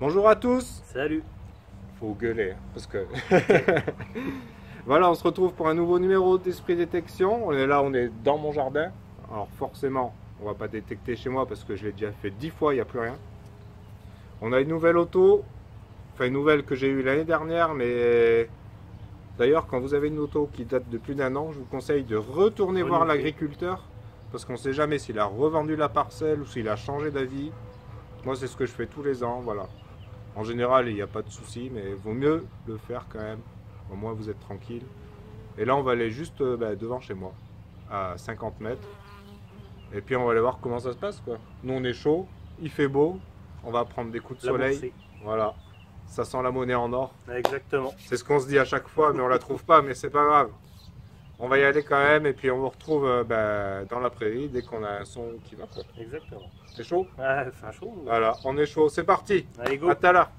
Bonjour à tous. Salut. Faut gueuler, parce que... Voilà, on se retrouve pour un nouveau numéro d'Esprit Détection. On est là, on est dans mon jardin. Alors forcément, on va pas détecter chez moi parce que je l'ai déjà fait 10 fois, il n'y a plus rien. On a une nouvelle auto. Enfin, une nouvelle que j'ai eue l'année dernière, mais... D'ailleurs, quand vous avez une auto qui date de plus d'un an, je vous conseille de retourner voir l'agriculteur. Parce qu'on ne sait jamais s'il a revendu la parcelle ou s'il a changé d'avis. Moi, c'est ce que je fais tous les ans, voilà. En général, il n'y a pas de souci, mais il vaut mieux le faire quand même. Au moins, vous êtes tranquille. Et là, on va aller juste devant chez moi, à 50 mètres. Et puis, on va aller voir comment ça se passe, quoi. Nous, on est chaud, il fait beau, on va prendre des coups de soleil. Voilà, ça sent la monnaie en or. Exactement. C'est ce qu'on se dit à chaque fois, mais on la trouve pas, mais c'est pas grave. On va y aller quand même, et puis on vous retrouve dans la prairie dès qu'on a un son qui va, quoi. Exactement. C'est chaud? Ah, c'est chaud. Voilà, on est chaud, c'est parti. Allez, go. À tout à l'heure.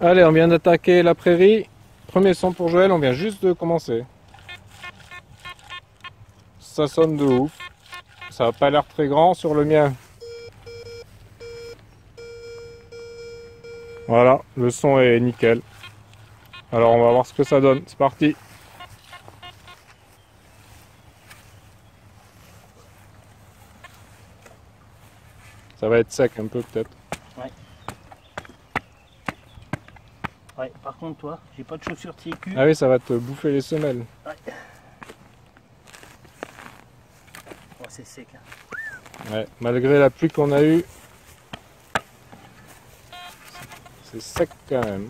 Allez, on vient d'attaquer la prairie. Premier son pour Joël, on vient juste de commencer. Ça sonne de ouf. Ça n'a pas l'air très grand sur le mien. Voilà, le son est nickel. Alors on va voir ce que ça donne. C'est parti. Ça va être sec un peu peut-être. Ouais. Ouais, par contre toi, j'ai pas de chaussures TQ. Ah oui, ça va te bouffer les semelles. Ouais. Oh, c'est sec. Hein. Ouais, malgré la pluie qu'on a eue, c'est sec quand même.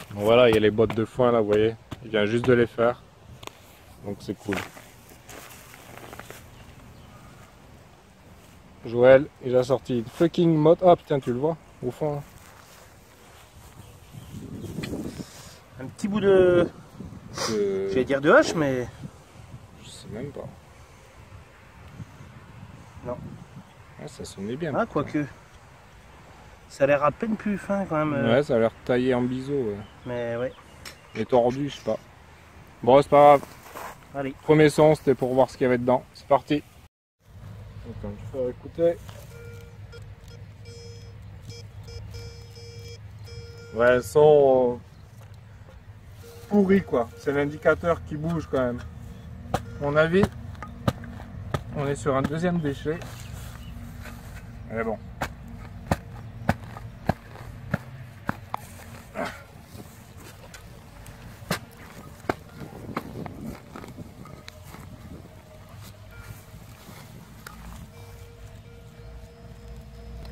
Bon, voilà, il y a les bottes de foin là, vous voyez. Il vient juste de les faire. Donc c'est cool. Joël, il a sorti une fucking mode. Ah putain, tu le vois au fond là. Un petit bout de... J'allais dire de hache, mais... Je sais même pas. Non. Ah, ça sonnait bien. Ah, quoique. Ça a l'air à peine plus fin quand même. Ouais, ça a l'air taillé en biseau. Ouais. Mais ouais. Et tordu, je sais pas. Bon, c'est pas grave. Allez. Premier son, c'était pour voir ce qu'il y avait dedans. C'est parti. Attends, je vais faire écouter. Ouais, son pourri quoi. C'est l'indicateur qui bouge quand même. À mon avis, on est sur un deuxième déchet. Mais bon.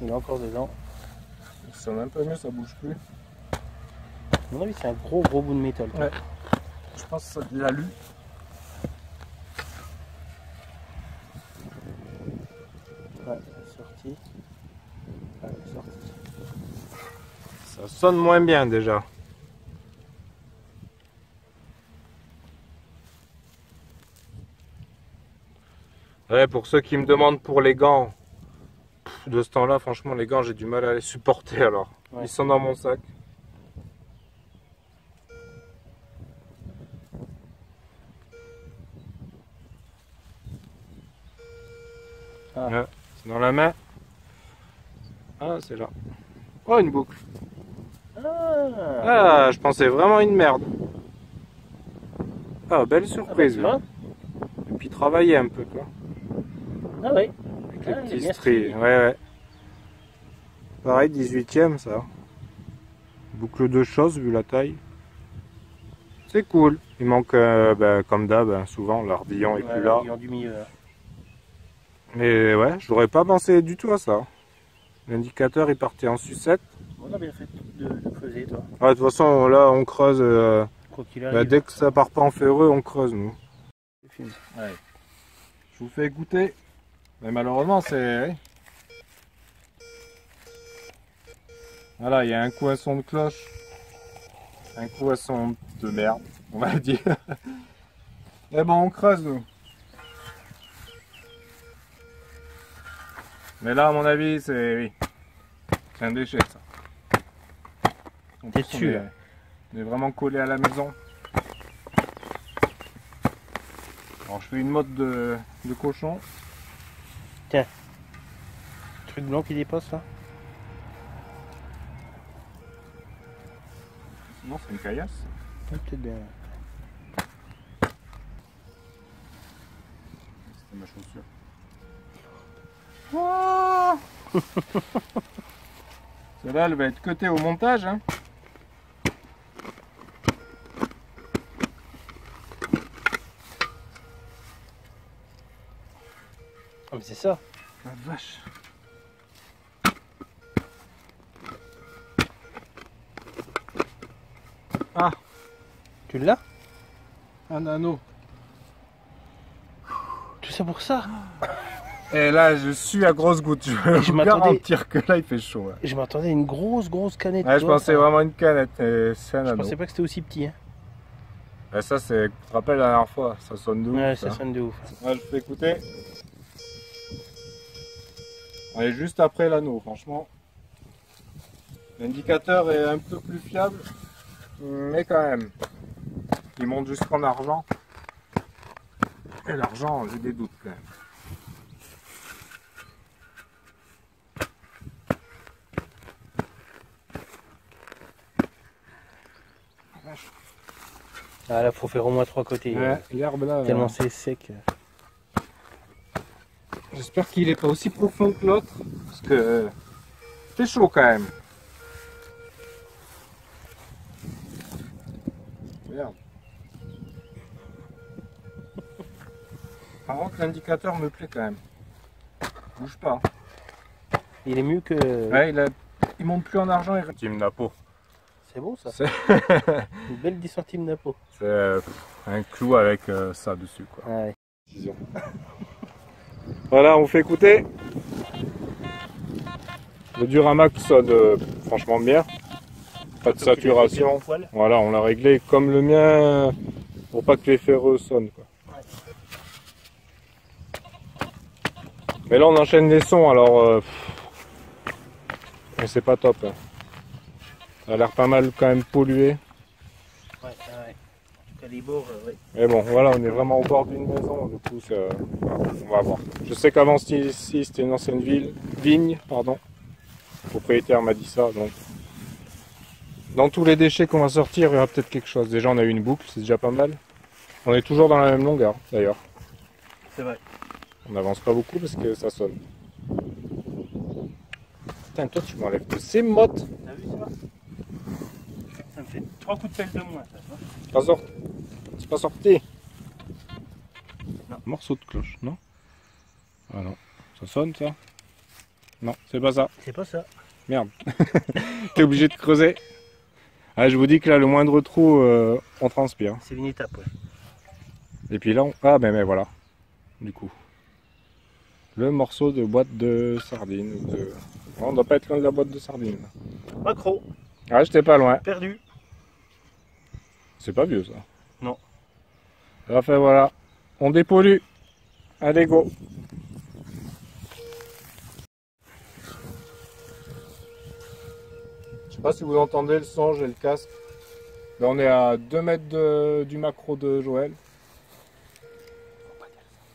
Il est encore dedans. Ça sonne un peu mieux, ça bouge plus. À mon avis, c'est un gros bout de métal. Ouais. Je pense que ça de l'alu. Ouais, c'est sorti. Ouais, c'est sorti. Ça sonne moins bien déjà. Ouais, pour ceux qui me demandent pour les gants, de ce temps-là, franchement, les gants, j'ai du mal à les supporter alors. Ouais. Ils sont dans mon sac. Ah. Ouais, c'est dans la main. Ah, c'est là. Oh, une boucle. Ah, je pensais vraiment une merde. Ah, belle surprise. Ah, bah, et puis travailler un peu, quoi. ah ouais. Avec les petits stries. Ouais, ouais. Pareil, 18ème, ça. Boucle de choses, vu la taille. C'est cool. Il manque, comme d'hab, souvent, l'ardillon est plus là. L'ardillon du milieu. Là. Mais ouais, je n'aurais pas pensé du tout à ça. L'indicateur, il partait en sucette. On a bien fait de creuser, toi. Ouais, de toute façon, là, on creuse. Quoi qu'il arrive. Dès que ça part pas en ferreux, on creuse, nous. Ouais. Je vous fais écouter. Mais malheureusement, c'est... Voilà, il y a un coup à son de cloche. Un coup à son de merde, on va dire. Et bon, on creuse, nous. Mais là, à mon avis, c'est... Oui. C'est un déchet, ça. T'es sûr? On est vraiment collé à la maison. Alors je fais une mode de cochon. Tiens. Truc blanc qui dépasse là. Non, c'est une caillasse. Ah, peut-être bien. C'était ma chaussure. Oh celle-là, elle va être cutée au montage. Hein. Ah mais c'est ça. La vache. Ah, Tu l'as? un anneau. Tout ça pour ça? Et là, je suis à grosse goutte. Je peux garantir que là, il fait chaud. Hein. Je m'attendais à une grosse canette. Ouais, je pensais vraiment à une canette. C'est un Je anneau. pensais pas que c'était aussi petit. Hein. Et ça, c'est. Tu te rappelles la dernière fois? Ça sonne de ouf. Ouais, ça sonne de ouf. Ouais, je fais écouter. On est juste après l'anneau, franchement. L'indicateur est un peu plus fiable, mais quand même. Il monte jusqu'en argent. Et l'argent, j'ai des doutes quand même. Ah là, faut faire au moins 3 côtés. Ouais, l'herbe là. Tellement c'est sec. J'espère qu'il est pas aussi profond que l'autre, parce que c'est chaud quand même. Merde. Par contre, l'indicateur me plaît quand même. Bouge pas. Il est mieux que. Ouais, il monte plus en argent. Team Napo. C'est beau ça. C'est Une belle 10 centimes d'impôt. un clou avec ça dessus, quoi. Ah ouais. Voilà, on fait écouter. Le Duramax sonne franchement bien. Pas de saturation. Voilà, on l'a réglé comme le mien pour pas que les ferreux sonnent, quoi. Mais là, on enchaîne les sons, alors mais c'est pas top. Hein. Ça a l'air pas mal quand même pollué. Ouais, ouais. En tout cas, les bords, ouais. Mais bon, voilà, on est vraiment au bord d'une maison, du coup, voilà, on va voir. Je sais qu'avant ici, c'était une ancienne vigne, pardon. Le propriétaire m'a dit ça, donc. Dans tous les déchets qu'on va sortir, il y aura peut-être quelque chose. Déjà, on a eu une boucle, c'est déjà pas mal. On est toujours dans la même longueur, d'ailleurs. C'est vrai. On n'avance pas beaucoup parce que ça sonne. Putain, toi, tu m'enlèves de ces mottes. T'as vu ça? Ça me fait 3 coups de pelle de moins, ça. C'est pas sorti. Non. Morceau de cloche, non? Ah non. Ça sonne, ça? Non, c'est pas ça. C'est pas ça. Merde. T'es obligé de creuser. Ah, je vous dis que là, le moindre trou, on transpire. C'est une étape, ouais. Et puis là, ah ben voilà. Du coup. Le morceau de boîte de sardines. On doit pas être loin de la boîte de sardines. Macro. Ah, j'étais pas loin. Perdu. C'est pas vieux, ça. Non. Enfin, voilà. On dépollue. Allez, go. Je sais pas si vous entendez le son, j'ai le casque. Là, on est à 2 mètres du macro de Joël.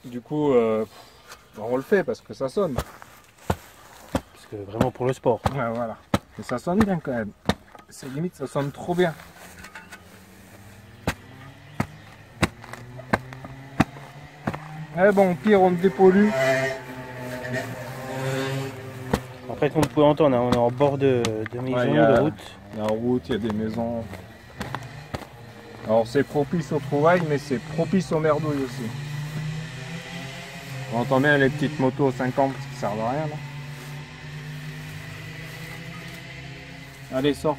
Du coup, on le fait parce que ça sonne. Parce que vraiment pour le sport. Ouais, voilà. Et ça sonne bien quand même. C'est limite, ça sonne trop bien. Eh bon, au pire, on dépollue. Après, comme vous pouvez entendre, on est en bord de maison, Ouais, de route. Il y a une route, il y a des maisons. Alors, c'est propice aux trouvailles, mais c'est propice aux merdouilles aussi. On entend bien les petites motos 50 qui servent à rien, là. Allez, sors.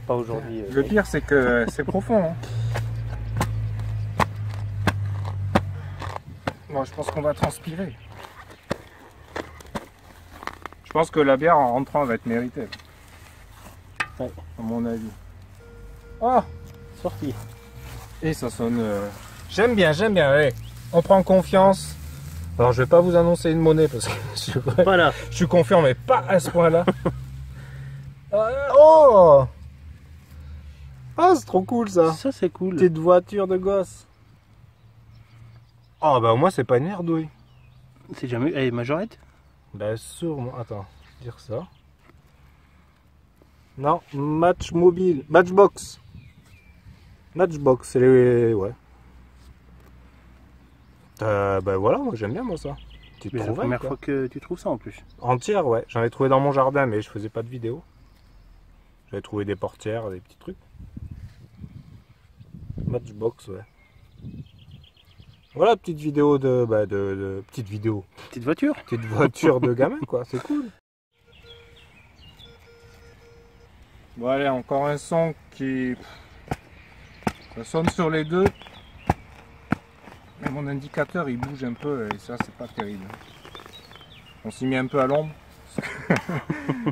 Pas aujourd'hui. Le pire, c'est que c'est profond. Hein. Bon, je pense qu'on va transpirer. Je pense que la bière en rentrant va être méritée. Ouais. À mon avis. Oh, Sorti. et ça sonne. J'aime bien, allez. On prend confiance. Alors, je vais pas vous annoncer une monnaie parce que Voilà. je suis confiant, mais pas à ce point-là. Oh! Ah, c'est trop cool ça. Ça, c'est cool. Petite voiture de gosse. Oh, bah au moins, c'est pas une merdouille. C'est jamais. Elle est majorette? Bah, sûrement. Attends, dire ça. Non, match mobile. Matchbox. Matchbox, c'est les. Ouais. Bah voilà, moi j'aime bien moi ça. C'est la première fois que tu trouves ça en plus. Entière, ouais. J'en ai trouvé dans mon jardin, mais je faisais pas de vidéo. J'avais trouvé des portières, des petits trucs. Matchbox, ouais. Voilà, petite vidéo de. Petite vidéo. Petite voiture? Petite voiture de gamin, quoi. C'est cool. Bon, allez, encore un son qui. Ça sonne sur les deux. Mais mon indicateur il bouge un peu et ça c'est pas terrible. On s'y met un peu à l'ombre.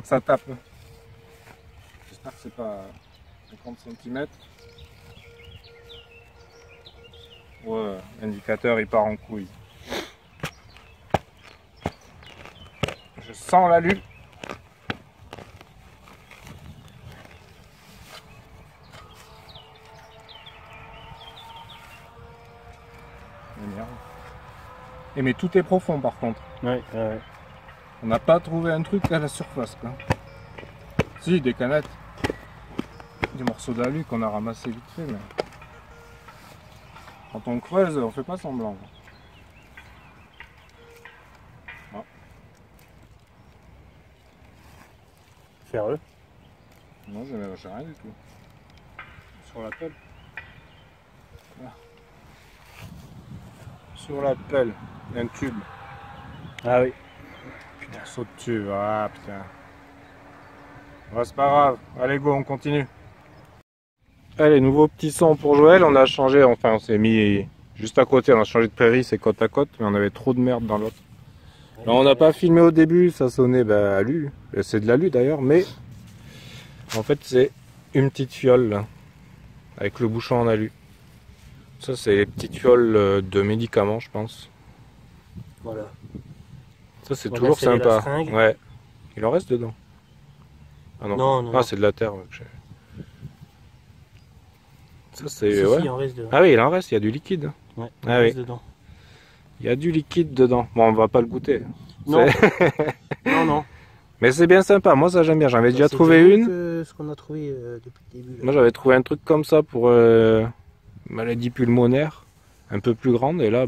Ça tape. J'espère que c'est pas 50 cm. Ouais, l'indicateur il part en couille. Je sens l'alu. Merde. Et mais tout est profond par contre. Ouais. On n'a pas trouvé un truc à la surface quoi. Si, des canettes. Des morceaux d'alu qu'on a ramassés vite fait mais. Quand on creuse, on fait pas semblant. Ah. Ferreux. Non, je ne lâche rien du tout. Sur la pelle. Ah. Sur la pelle, il y a un tube. Ah oui. Putain, saut de tube. Ah putain. Ouais, c'est pas grave. Allez, go, on continue. Allez, nouveau petit son pour Joël. On a changé, enfin, on s'est mis juste à côté. On a changé de prairie, c'est côte à côte, mais on avait trop de merde dans l'autre. Là, on n'a pas filmé au début, ça sonnait à l'alu. C'est de l'alu d'ailleurs, mais en fait, c'est une petite fiole là, avec le bouchon en alu. Ça, c'est les petites fioles de médicaments, je pense. Voilà. Ça, c'est On a toujours serré la sympa. seringue. Ouais. Il en reste dedans. Ah non. Non, Ah, c'est de la terre. Ouais, ça, c'est. Si, Ouais. il en reste dedans. Ah oui, il en reste, il y a du liquide. Ouais, il Ah en oui. reste dedans. Il y a du liquide dedans. Bon, on va pas le goûter. Non. non. Mais c'est bien sympa. Moi, ça, j'aime bien. J'en avais déjà trouvé mieux une. que ce qu'on a trouvé depuis le début. Là. Moi, j'avais trouvé un truc comme ça pour maladie pulmonaire, un peu plus grande. Et là,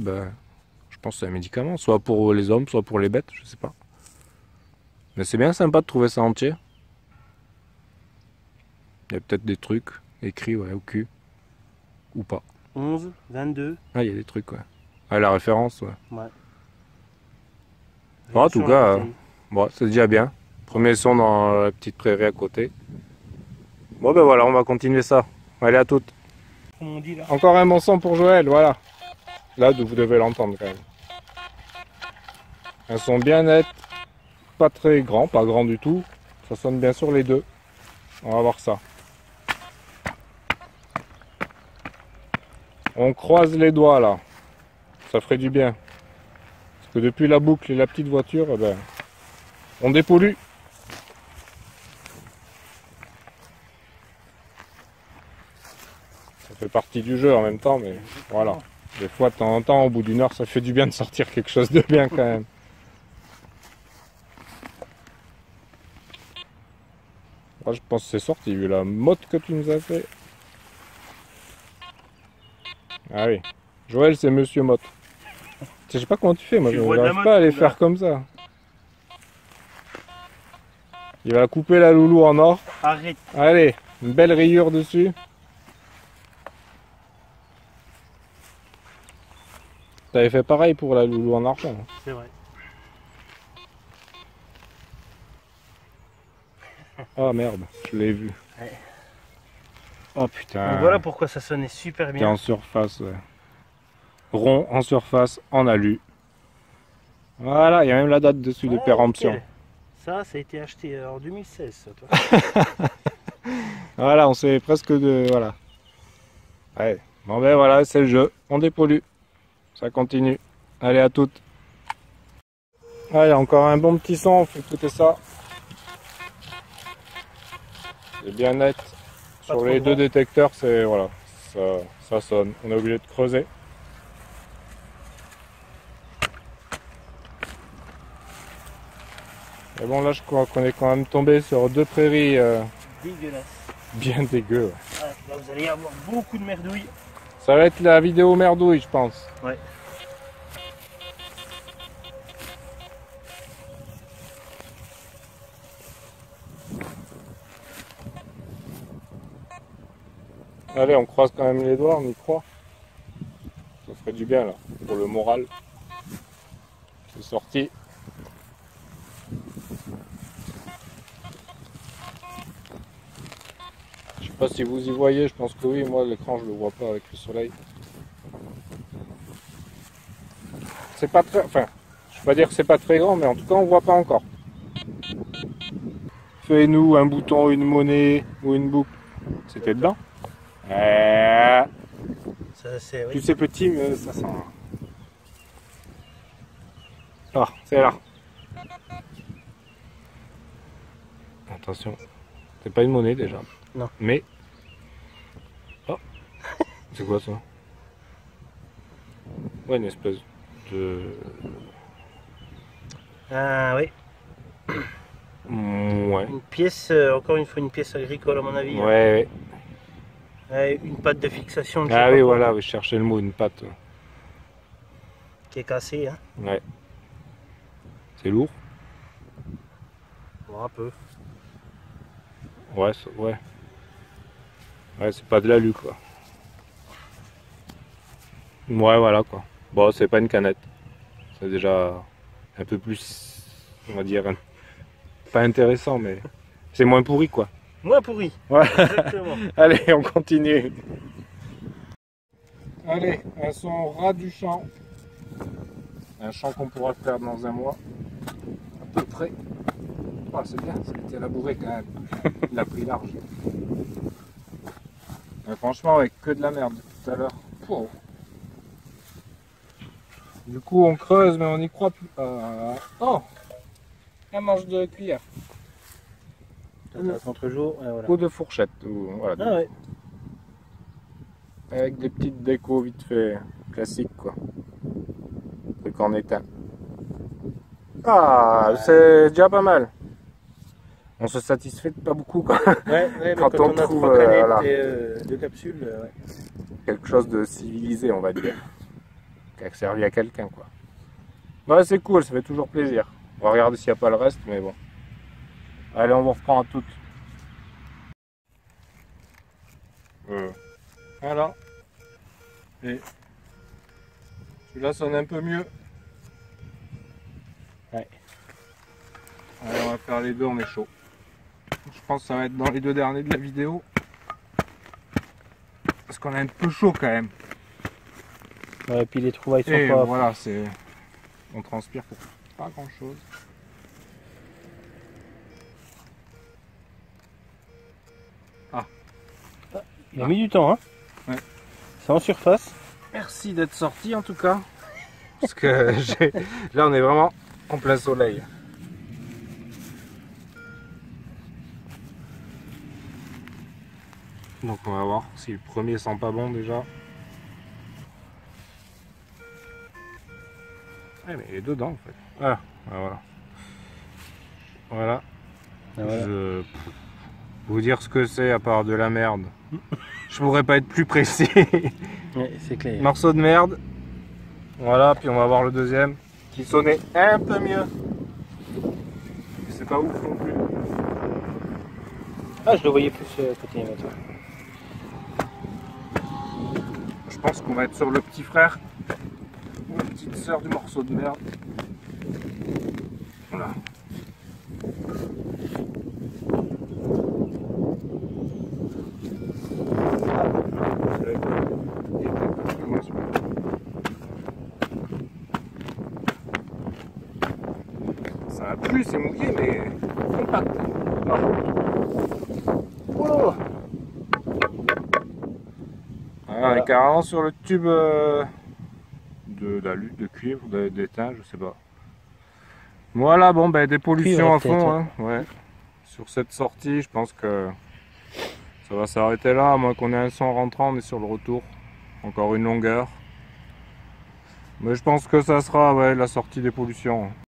je pense que c'est un médicament, soit pour les hommes, soit pour les bêtes, je sais pas. Mais c'est bien sympa de trouver ça entier. Il y a peut-être des trucs écrits au cul. Ou pas. 11, 22. Ah, il y a des trucs, ouais. Ah, la référence, ouais. Ouais. Bon, en tout cas, bon, c'est déjà bien. Premier son dans la petite prairie à côté. Bon, ben voilà, on va continuer ça. Allez, à toutes. Comme on dit là. Encore un bon son pour Joël, voilà. Là, vous devez l'entendre quand même. Un son bien net, pas très grand, pas grand du tout. Ça sonne bien sur les deux. On va voir ça. On croise les doigts là. Ça ferait du bien. Parce que depuis la boucle et la petite voiture, on dépollue. Ça fait partie du jeu en même temps, mais voilà. Des fois, de temps en temps, au bout d'une heure, ça fait du bien de sortir quelque chose de bien quand même. Moi, je pense que c'est sorti, vu la motte que tu nous as fait. Ah oui. Joël, c'est Monsieur Motte. Je sais pas comment tu fais, moi, je n'arrive pas à les faire comme ça. Il va couper la loulou en or. Arrête. Allez, une belle rayure dessus. T'avais fait pareil pour la loulou en argent. C'est vrai. Oh merde, je l'ai vu. Ouais. Oh putain. Donc voilà pourquoi ça sonnait super T'es bien. en surface, ouais. Rond, en surface, en alu. Voilà, il y a même la date dessus de péremption. Nickel. Ça a été acheté en 2016. Ça, toi. Voilà, on sait presque de... Voilà. Ouais. Bon ben voilà, c'est le jeu. On dépollue. Ça continue. Allez, à toutes. Allez, encore un bon petit son. On fait écouter ça. C'est bien net. Sur les deux détecteurs, c'est voilà, ça sonne. On est obligé de creuser. Et bon, là, je crois qu'on est quand même tombé sur deux prairies dégueulasses. bien dégueu. Ouais. Ouais, là, vous allez avoir beaucoup de merdouilles. Ça va être la vidéo merdouille, je pense. Ouais. Allez, on croise quand même les doigts, on y croit. Ça ferait du bien là, pour le moral. C'est sorti. Je sais pas si vous y voyez, je pense que oui, moi l'écran je le vois pas avec le soleil. C'est pas très, enfin, je vais pas dire que c'est pas très grand, mais en tout cas on voit pas encore. Fais-nous un bouton, une monnaie ou une boucle. C'était dedans. Ça, c'est, oui. Plus c'est petit, mais ça sent. Ah, c'est là. Attention, c'est pas une monnaie déjà. Non. Mais. Oh, c'est quoi ça? Ouais, une espèce de. Ah oui. Ouais. Une pièce, encore une fois, une pièce agricole à mon avis. Ouais, ouais. Ouais, une patte de fixation. je sais Ah pas oui, quoi, voilà, je cherchais le mot, une patte. qui est cassée. Hein. Ouais. C'est lourd? Bon, un peu. Ouais, ouais. Ouais, c'est pas de l'alu quoi. Ouais, voilà quoi. Bon, c'est pas une canette. C'est déjà un peu plus, on va dire, pas intéressant, mais c'est moins pourri quoi. Moins pourri. Ouais. Exactement. Allez, on continue. Allez, un son ras du champ. Un champ qu'on pourra faire dans un mois. À peu près. Oh, c'est bien, ça a été labouré quand même. Il a pris large. Mais franchement, avec que de la merde tout à l'heure. Wow. Du coup, on creuse, mais on n'y croit plus. Oh, un manche de cuillère. Contre-jour, ouais, voilà. Ou de fourchette. Voilà. Ah ouais. Avec des petites décos vite fait classiques quoi. Truc en étain. Ah, c'est déjà pas mal. On se satisfait de pas beaucoup quoi. Ouais, mais Quand on a trouve, 3 canettes voilà. et 2 capsules, ouais. Quelque chose de civilisé on va dire. Qui a servi à quelqu'un quoi. Ouais, c'est cool, ça fait toujours plaisir. On va regarder s'il n'y a pas le reste, mais bon. Allez, on vous reprend à toutes. Voilà. Et celui-là sonne un peu mieux. Ouais. Allez, on va faire les deux, on est chaud. Je pense que ça va être dans les deux derniers de la vidéo. Parce qu'on a un peu chaud quand même. Ouais, et puis les trouvailles sont Et pas... voilà, c'est. On transpire pour pas grand chose. Il a mis du temps, hein. Ouais. C'est en surface. Merci d'être sorti en tout cas. Parce que là on est vraiment en plein soleil. Donc on va voir si le premier sent pas bon déjà. Ouais, mais il est dedans en fait. Ah, voilà. Voilà. Ah, voilà. Je vous dire ce que c'est à part de la merde. Je pourrais pas être plus précis. Ouais, c'est clair. Morceau de merde. Voilà, puis on va voir le deuxième qui sonnait un peu mieux. C'est pas ouf non plus. Ah, je le voyais plus côté émetteur. Je pense qu'on va être sur le petit frère ou la petite sœur du morceau de merde. Voilà. Ça a plu, c'est mouillé, mais compact. Oh. Voilà, on est carrément sur le tube de l'alu, de cuivre, d'étain, je sais pas. Voilà, bon, ben des pollutions Cuivre, à fond, peut-être, hein, ouais. Sur cette sortie, je pense que Ça va s'arrêter là, à moins qu'on ait un son rentrant, on est sur le retour. Encore une longueur. Mais je pense que ça sera, ouais, la sortie des pollutions.